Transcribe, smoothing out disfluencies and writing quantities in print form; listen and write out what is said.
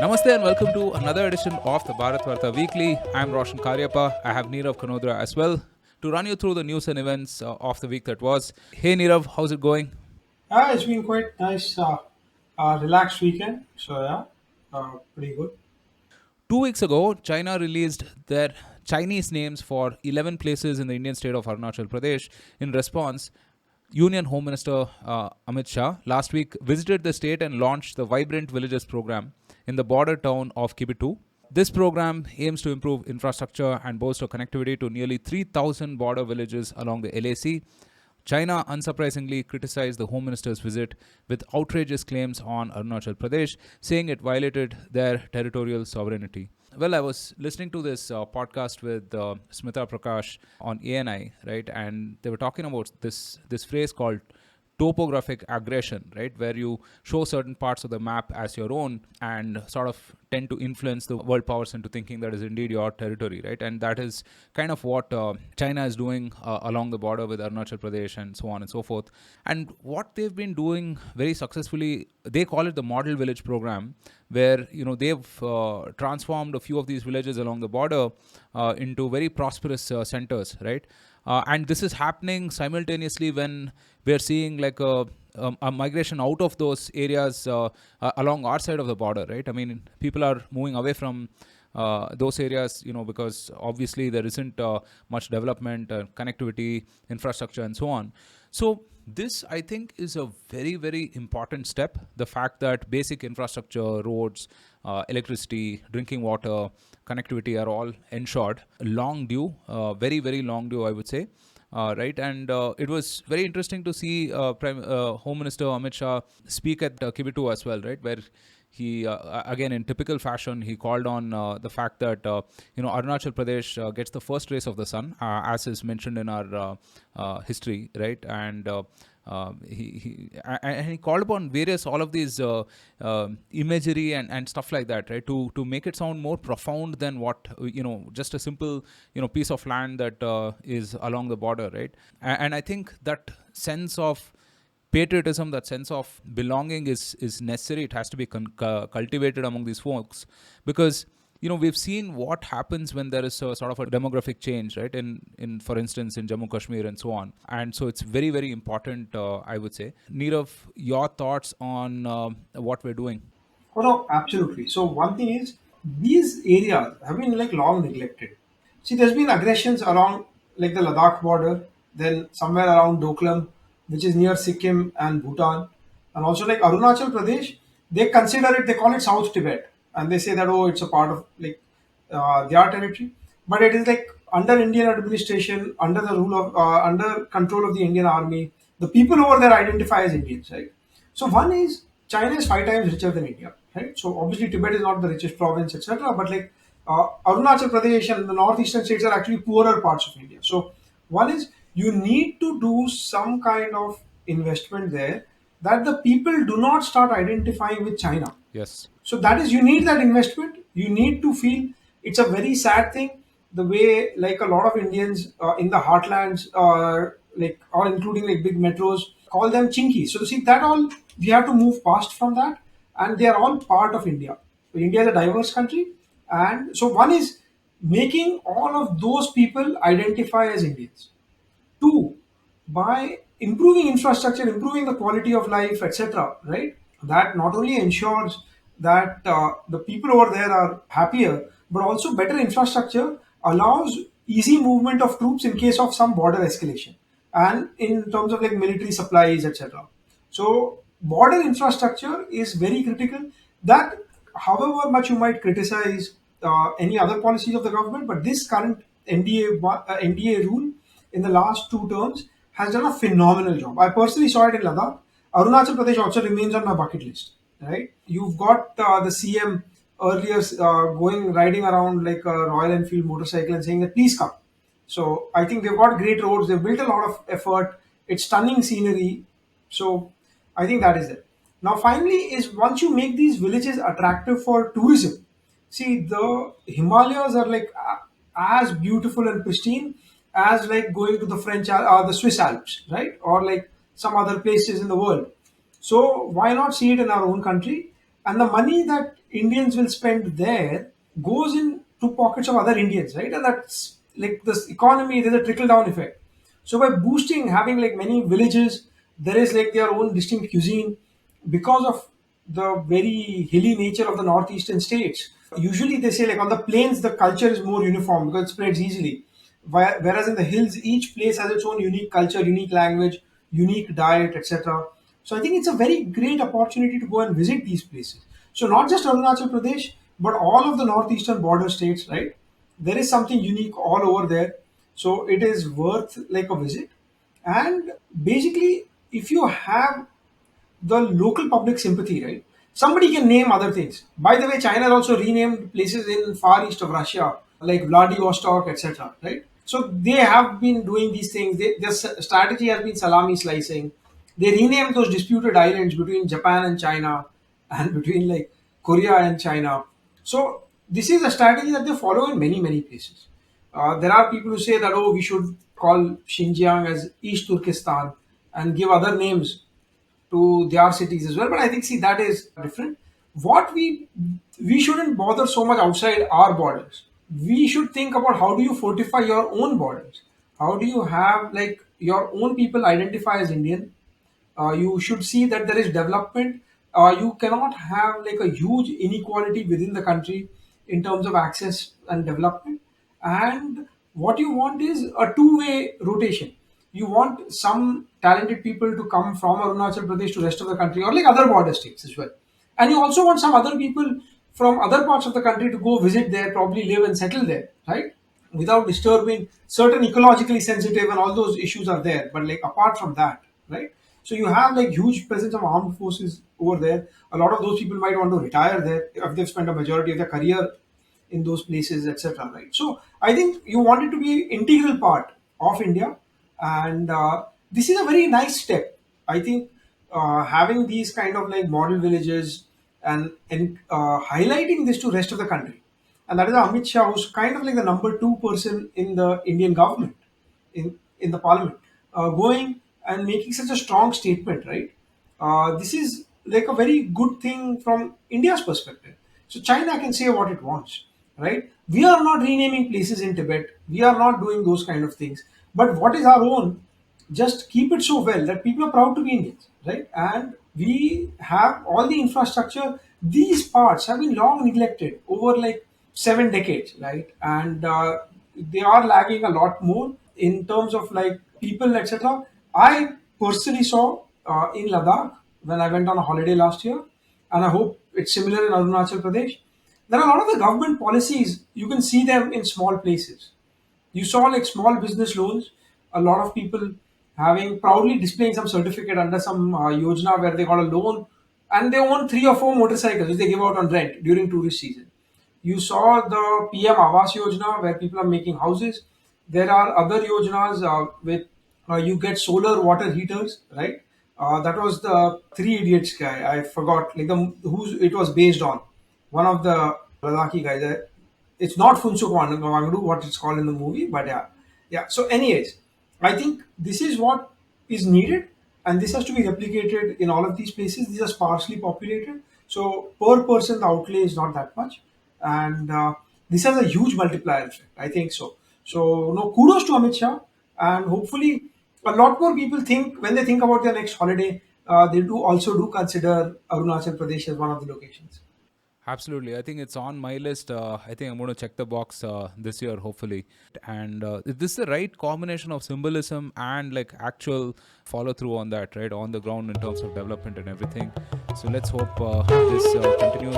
Namaste and welcome to another edition of the Bharatvaarta Weekly. I'm Roshan Karyappa. I have Nirav Kanodra as well to run you through the news and events of the week that was. Hey Nirav, how's it going? It's been quite nice, relaxed weekend. So yeah, pretty good. 2 weeks ago, China released their Chinese names for 11 places in the Indian state of Arunachal Pradesh. In response, Union Home Minister Amit Shah last week visited the state and launched the Vibrant Villages program in the border town of Kibitu. This program aims to improve infrastructure and bolster connectivity to nearly 3,000 border villages along the LAC. China unsurprisingly criticized the Home Minister's visit with outrageous claims on Arunachal Pradesh, saying it violated their territorial sovereignty. Well, I was listening to this podcast with Smita Prakash on ANI, right? And they were talking about this phrase called topographic aggression, right, where you show certain parts of the map as your own and sort of tend to influence the world powers into thinking that is indeed your territory, right? And that is kind of what China is doing along the border with Arunachal Pradesh and so on and so forth. And what they've been doing very successfully, they call it the Model Village Program, where they've transformed a few of these villages along the border into very prosperous centers, right? And this is happening simultaneously when we're seeing like a migration out of those areas along our side of the border, right? I mean, people are moving away from those areas, because obviously there isn't much development, connectivity, infrastructure, and so on. So this, I think, is a very, very important step. The fact that basic infrastructure, roads, electricity, drinking water, connectivity are all ensured. Long due, very, very long due, I would say. Right, and it was very interesting to see Home Minister Amit Shah speak at Kibitu as well, right, where he again in typical fashion he called on the fact that Arunachal Pradesh gets the first rays of the sun, as is mentioned in our history, right, and he called upon various all of these imagery and stuff like that, right, to make it sound more profound than what just a simple piece of land that is along the border, right. And I think that sense of patriotism, that sense of belonging is necessary. It has to be cultivated among these folks, because we've seen what happens when there is a sort of a demographic change, right, in for instance in Jammu Kashmir and so on. And so it's very, very important, I would say. Nirav, your thoughts on what we're doing? Oh no, absolutely. So one thing is these areas have been like long neglected. See, there's been aggressions along like the Ladakh border, then somewhere around Doklam, which is near Sikkim and Bhutan, and also like Arunachal Pradesh. They consider it, they call it South Tibet, and they say that oh, it's a part of like their territory, but it is like under Indian administration, under the rule of under control of the Indian army. The people over there identify as Indians, right? So one is China is 5 times richer than India, right? So obviously Tibet is not the richest province, etc. But like Arunachal Pradesh and the northeastern states are actually poorer parts of India. So one is you need to do some kind of investment there that the people do not start identifying with China. Yes. So that is, you need that investment. You need to feel it's a very sad thing the way like a lot of Indians in the heartlands, like or including like big metros, call them chinky. So see that all we have to move past from that, and they are all part of India. So India is a diverse country, and so one is making all of those people identify as Indians. Two, by improving infrastructure, improving the quality of life, etc. Right? That not only ensures that the people over there are happier, but also better infrastructure allows easy movement of troops in case of some border escalation, and in terms of like military supplies, etc. So border infrastructure is very critical. That, however much you might criticize any other policies of the government, but this current NDA rule in the last 2 terms has done a phenomenal job. I personally saw it in Ladakh. Arunachal Pradesh also remains on my bucket list. Right? You've got the CM earlier going riding around like a Royal Enfield motorcycle and saying that please come. So I think they've got great roads. They've built a lot of effort. It's stunning scenery. So I think that is it. Now, finally, is once you make these villages attractive for tourism, see the Himalayas are like as beautiful and pristine as like going to the the Swiss Alps, right, or like some other places in the world. So why not see it in our own country? and the money that Indians will spend there goes into pockets of other Indians, right? And that's like this economy. There's a trickle down effect. So by boosting, having like many villages, there is like their own distinct cuisine because of the very hilly nature of the northeastern states. Usually they say like on the plains the culture is more uniform because it spreads easily. Whereas in the hills, each place has its own unique culture, unique language, unique diet, etc. So I think it's a very great opportunity to go and visit these places. So not just Arunachal Pradesh, but all of the northeastern border states, right? There is something unique all over there. So it is worth like a visit. And basically, if you have the local public sympathy, right? Somebody can name other things. By the way, China also renamed places in far east of Russia, like Vladivostok, etc. Right? So they have been doing these things. Their strategy has been salami slicing. They renamed those disputed islands between Japan and China, and between like Korea and China. So this is a strategy that they follow in many places. There are people who say that we should call Xinjiang as East Turkestan and give other names to their cities as well. But I think, see, that is different. What we shouldn't bother so much outside our borders. We should think about how do you fortify your own borders. How do you have like your own people identify as Indian? You should see that there is development. You cannot have like a huge inequality within the country in terms of access and development. And what you want is a two-way rotation. You want some talented people to come from Arunachal Pradesh to rest of the country or like other border states as well. And you also want some other people from other parts of the country to go visit there, probably live and settle there, right? Without disturbing certain ecologically sensitive and all those issues are there. But like apart from that, right? So you have like huge presence of armed forces over there. A lot of those people might want to retire there if they've spent a majority of their career in those places, etc. Right. So I think you want it to be integral part of India, and this is a very nice step. I think having these kind of like model villages and highlighting this to rest of the country, and that is Amit Shah, who's kind of like the number two person in the Indian government, in the parliament, going and making such a strong statement, right? This is like a very good thing from India's perspective. So China can say what it wants, right? We are not renaming places in Tibet. We are not doing those kind of things. But what is our own? Just keep it so well that people are proud to be Indians, right? And we have all the infrastructure. These parts have been long neglected over like 7 decades, right? And they are lagging a lot more in terms of like people, etc. I personally saw in Ladakh when I went on a holiday last year, and I hope it's similar in Arunachal Pradesh. There are a lot of the government policies, you can see them in small places. You saw like small business loans, a lot of people having proudly displaying some certificate under some yojana where they got a loan and they own 3 or 4 motorcycles which they give out on rent during tourist season. You saw the PM Awas Yojana where people are making houses. There are other yojanas with you get solar water heaters, right? That was the Three Idiots guy. I forgot like the who it was based on. One of the Ladakhi guys. It's not Funsuk Wangdu, what it's called in the movie, but yeah, yeah. So, anyways, I think this is what is needed, and this has to be replicated in all of these places. These are sparsely populated, so per person the outlay is not that much, and this has a huge multiplier effect. I think so. So, no kudos to Amit Shah, and hopefully, a lot more people think when they think about their next holiday, they do also do consider Arunachal Pradesh as one of the locations. Absolutely. I think it's on my list. I think I'm going to check the box this year, hopefully. And is this the right combination of symbolism and like actual follow through on that, right? On the ground in terms of development and everything. So let's hope this continues